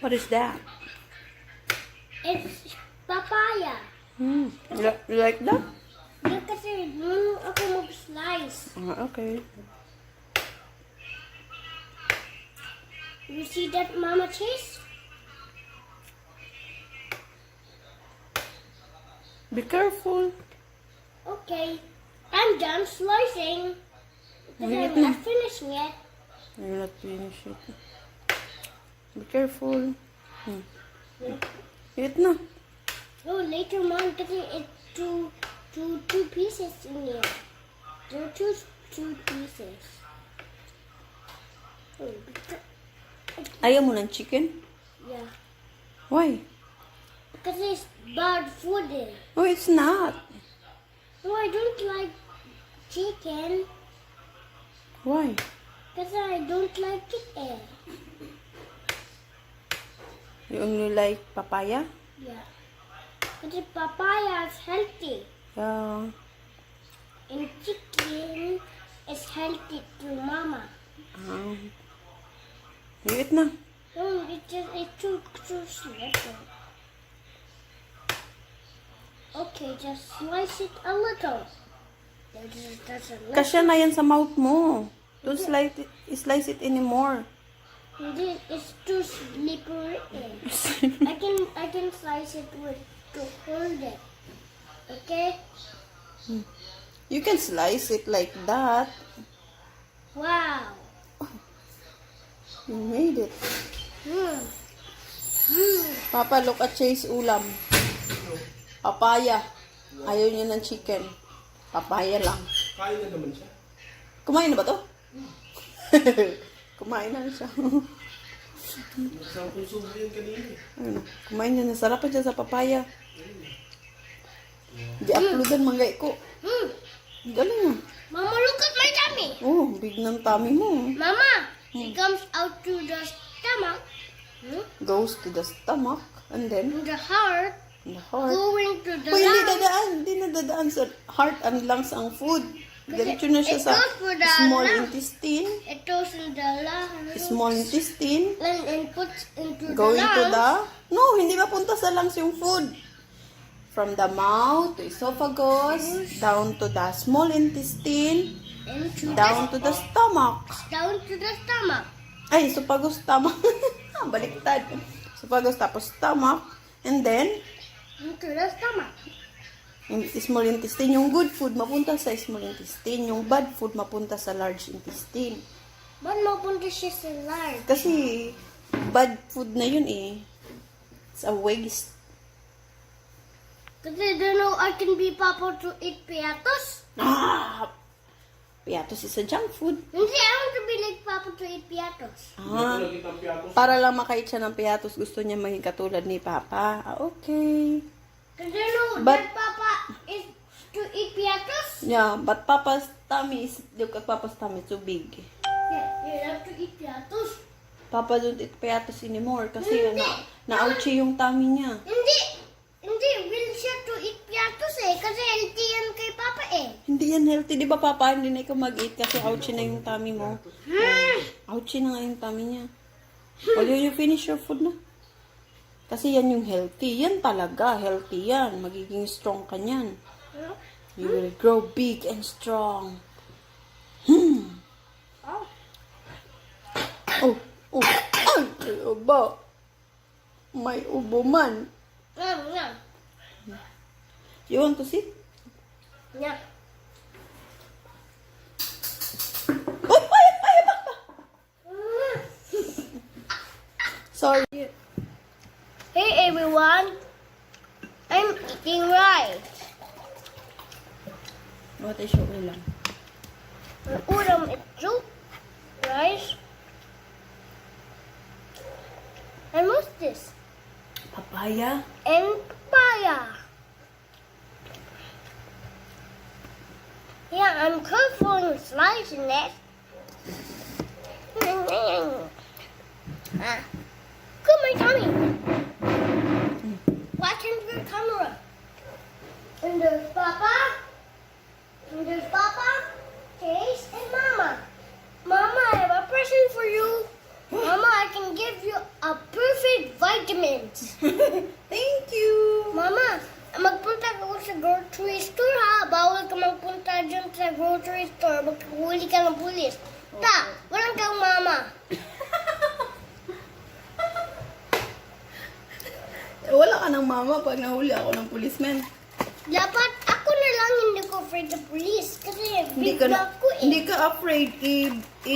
What is that? It's papaya. You like that? Yung kasi marunong ako mag-slice. Okay. You see that, Mama Chase? Be careful. Okay. I'm done slicing. Because I'm not finishing yet. You're not finished it. Be careful. Eat na. Oh, later, Mom, because it's two pieces in here. There are two pieces. Oh, Ayaw mo ng chicken? yeah. Why? Because it's bad food there. Oh, it's not. No, I don't like chicken. Why? Because I don't like it there. You only like papaya? Yeah. Because papaya is healthy. Yeah. And chicken is healthy to Mama. You eat na. No, it's too slippery. Okay, just slice it a little. That's a little. Kasya na yan sa mouth mo. Don't slice it anymore. It's too slippery. I can slice it with to hold it. Okay? You can slice it like that. Wow. You made it. Hmm. Papa, look at Chase ulam. Papaya. Ayaw niya ng chicken. Papaya lang. Kain na naman siya. Kumain na ba to? Kumain na siya. Isang puso mo yan kanina eh. Ayun, kumain niya. Nasarapan siya sa papaya. Di-uploadan manggay ko. Galing ah. Mama, look at my tummy. Oh, big ng tummy mo. Mama, it comes out to the stomach, Goes to the stomach. And then, to the heart, the heart. going to the Uy, hindi lungs. dadaan. Hindi na dadaan sa heart and lungs ang food. Diretso na siya it sa goes for the small lungs. intestine. It goes in the lungs. Small intestine. And puts into Going the to lungs. the... No, hindi mapunta sa lungs yung food. From the mouth to esophagus, down to the small intestine, Into down to the stomach. down to the stomach. Ay, esophagus, stomach. Baliktad. Esophagus, tapos stomach. And then, Into the stomach. yung small intestine, yung good food mapunta sa small intestine. Yung bad food mapunta sa large intestine. Ba't mapunta siya sa large? Kasi, bad food na yun eh. It's a waste. Because I don't know I can be papa to eat piatos. Piatos is a junk food. Hindi, I want to be like papa to eat piatos. Lagi kitang piatos. Para lang makait siya ng piatos, gusto niya maging katulad ni Papa. Okay. Because I know But- that papa is to eat piatos. Yeah, but Papa's tummy is, look at Papa's tummy, too big. Yeah, you have to eat piatos. Papa don't eat piatos anymore kasi na-ouchie yung tummy niya. Hindi, will siya to eat piatos eh. Kasi healthy yan kay papa eh. Hindi yan healthy. Di ba, Papa? Hindi na ikaw mag-eat kasi ouchie na yung tummy mo. Ouchie na nga yung tummy niya. Will you finish your food na? Kasi yan yung healthy. Yan talaga. Healthy yan. Magiging strong ka niyan. You will grow big and strong. Oh. Oh. Ay, may ubo. May ubo man. Yeah. You want to sit? Yeah. Oh, ay, back. Sorry. Hey everyone, I'm eating rice. What is your ulam? Ang ulam is soup, rice, and what's this? Papaya. And papaya. Yeah, I'm careful in slicing it. Good, my tummy. Watch into the camera. And there's Papa. And there's Papa, Chase, and Mama. Mama, I have a present for you. Mama, I can give you a perfect vitamins. Thank you. Mama, magpunta ka sa grocery store ha. Bawal ka magpunta dyan sa grocery store. Magkahuli ka ng pulis. Ta, walang kang mama. Wala ka ng mama pag nahuli ako ng policeman. Dapat ako na lang hindi ko afraid of police. Kasi Hindi big ka, na, ako eh. hindi ka afraid.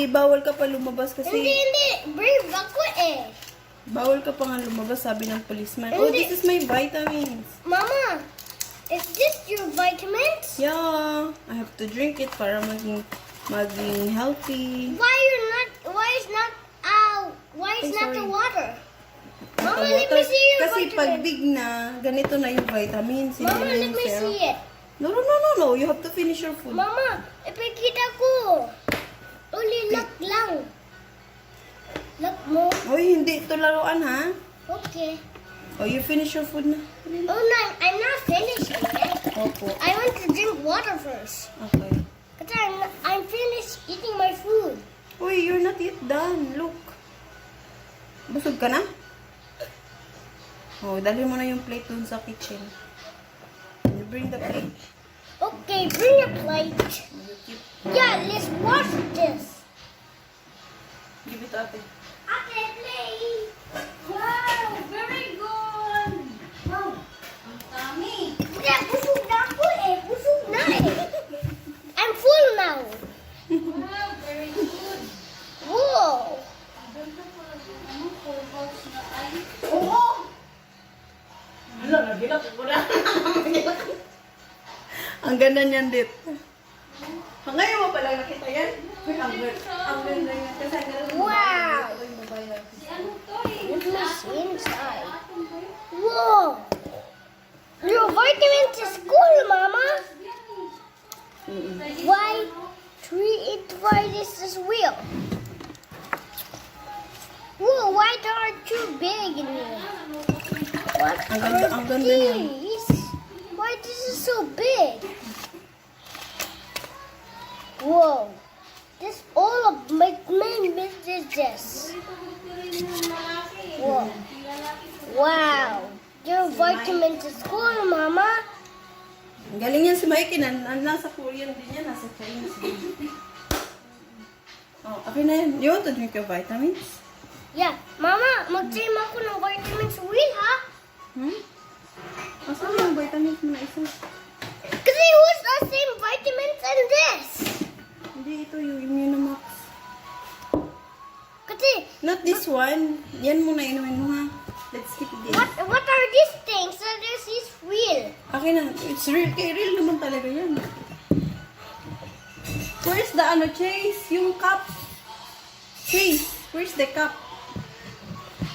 Bawal ka pa lumabas kasi. Hindi. Brave ako eh. Bawal ka pa nga lumabas, sabi ng policeman. Oh, Hindi. this is my vitamins. Mama, is this your vitamins? Yeah, I have to drink it para maging healthy. Why is not the sorry. water? Mama, Ang let me water- see your Kasi pag vitamins. big na, ganito na yung vitamins. hindi Mama, na let yung me syrup. see it. No. You have to finish your food. Mama, ipakita ko. Uli, look lang. Look mo. Hoy, hindi ito laruan ha. Okay. Oh, you finish your food na. Oh no, I'm not finished yet. Opo. I want to drink water first. Okay. Because I'm finished eating my food. Uy, you're not yet done. Look. Busog ka na? Oh, dali mo na yung plate dun sa kitchen. You bring the plate. Okay, bring a plate. You keep. Yeah, let's wash this. Give it ate. Okay, plate. Wow, very good. Wow. Ang dami. Yeah, busog na ako eh. Busog na eh. I'm full now. Wow, very good. Whoa. Ano, 4 bowls na ay. Oo. Ang ganda niyan, Dit. Ngayon mo pala nakita yan? Uy, ang ganda yan. Kasi ang ganda. Wow. Si ano to eh? What is inside? Whoa. Your vitamins is cool, Mama. Why? Why this is real? Whoa, why they are too big in here? What Ang are ganda niya. these? Why this is so big? Whoa. This all of my main business. Whoa. Wow. Your vitamins is cool, Mama. Ang galing yan si Mikey. Nasa Korean din yan. Nasa Chinese din. Oh, okay na yan. You want to drink your vitamins? Yeah, Mama, mag-team ako ng vitamins wheel, ha? Asan yung vitamins mo na isa? Kasi who's the same vitamins in this? Hindi, ito yung Immunomax. Kasi, Not this one. Yan muna inumin mo ha. Let's keep this. what are these things? So this is real. Okay na. It's real. Kay real naman talaga yan. Where's the Chase? Yung cup. Chase, where's the cup?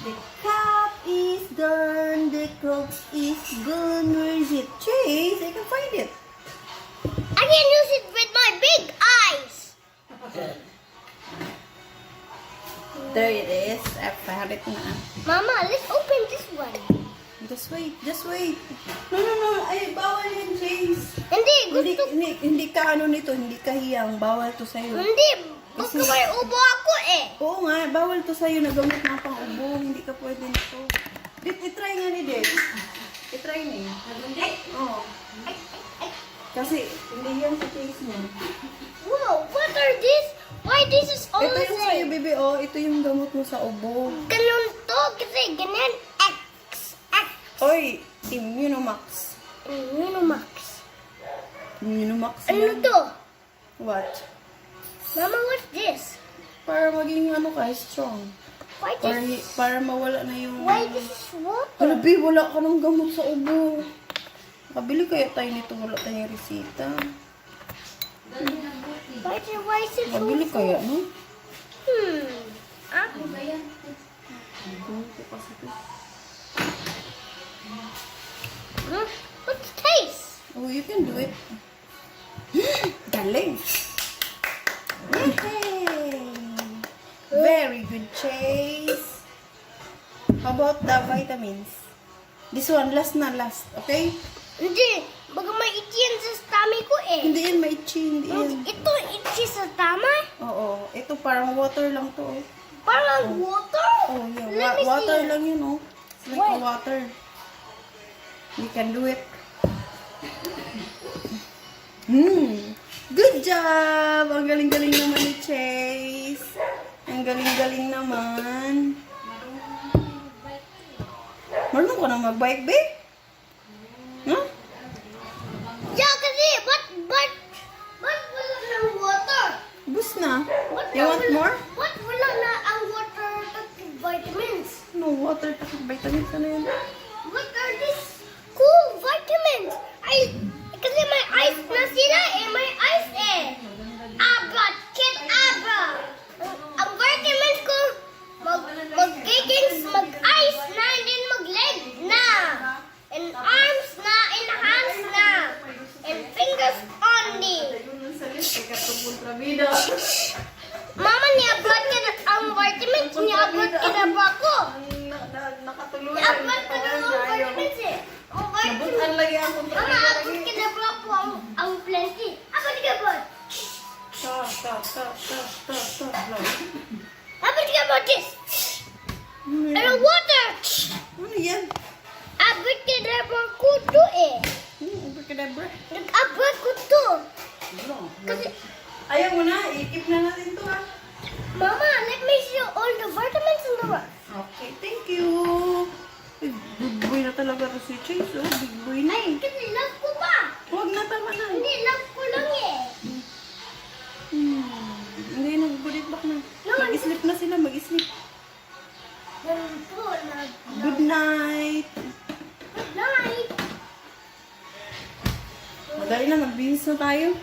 The cup is gone. The cup is gone. Where is it? Chase, I can find it. I can use it with my big eyes. There it is. I found it na. Mama, let's open this one. Just wait. Just wait. No. Ay, bawal yan, Chase. Hindi, Hindi, gusto. hindi ka nito. Hindi ka hiyang. Bawal to sa'yo. Hindi, baka may ubo ako eh. Oo nga, bawal to sa'yo. Nagamit ng pang-ubo. Hindi ka pwede nito. I-try nga ni Dad. I-try na yun. Oo. Kasi, hindi yan sa case niya. Whoa, what are these? Why this is all Ito the yung sa'yo, same? baby. Oh, ito yung gamot mo sa ubo. Ganun to, kasi ganyan. X. Oy, Immunomax. Immunomax. Immunomax Ano yan. to? What? Mama, what's this? Para maging strong. Why this? Para mawala na yung... Why this is water? Grabe, wala ka ng gamot sa ubo. Kabili kaya tayo nito, wala tayong resita. Why is it so Kabili kaya, no? Ah? Huh? What's the taste? Oh, you can do it. Galing. Yay! Very good, Chase. How about the vitamins? This one, last na last, okay? Hindi. Baga may itchy yan sa stomach ko eh. Hindi yan maitchi, hindi yan. Ito itchy sa stomach? Oo, ito parang water lang to. Oh, Parang water? oh yeah, Let me water see. lang yun, oh. It's like a water. You can do it. Good job! Ang galing-galing naman ni Chase. Ang galing-galing naman. Marunong ka na mag-bike, babe? Huh? Yeah, kasi, but wala ng water? Bus na. But You want more? But wala na ang water at vitamins. No water, takot vitamins na yan. What are these cool vitamins? Kasi may ice na sila eh, may ice eh. Abra, kid abra. Ang vitamins ko, mag-kikings, mag-ice na, and then mag-leg na. And arms na, and hands na. And fingers only. Mama, ni-upload ka na ang vitamins, ni-upload ka na ba ako? Nakatuluyan. Ni-upload ka na ang vitamins eh. Ang vitamins. Nabutan lagi ang Mama, kontrabida upload lagi. ka na ba ako ang plenty? Upload ka ba? Upload ka ba this? And water. Ano yan? Upload ka na ba ko to eh. Abracadabra. Nag-upload ko to. Kasi, Ayaw mo na, ikip na natin to ha. Mama, let me see all the vitamins in the box. Okay, thank you. Big boy na talaga to si Chase, oh. Big boy na Ay, eh. kasi love ko pa. Huwag na, tama na. Hindi, love ko lang eh. Hindi, nag-bullet back na. Mag-sleep na sila, mag-sleep. Ganito, Good night. night. Madali na, magbihis na tayo.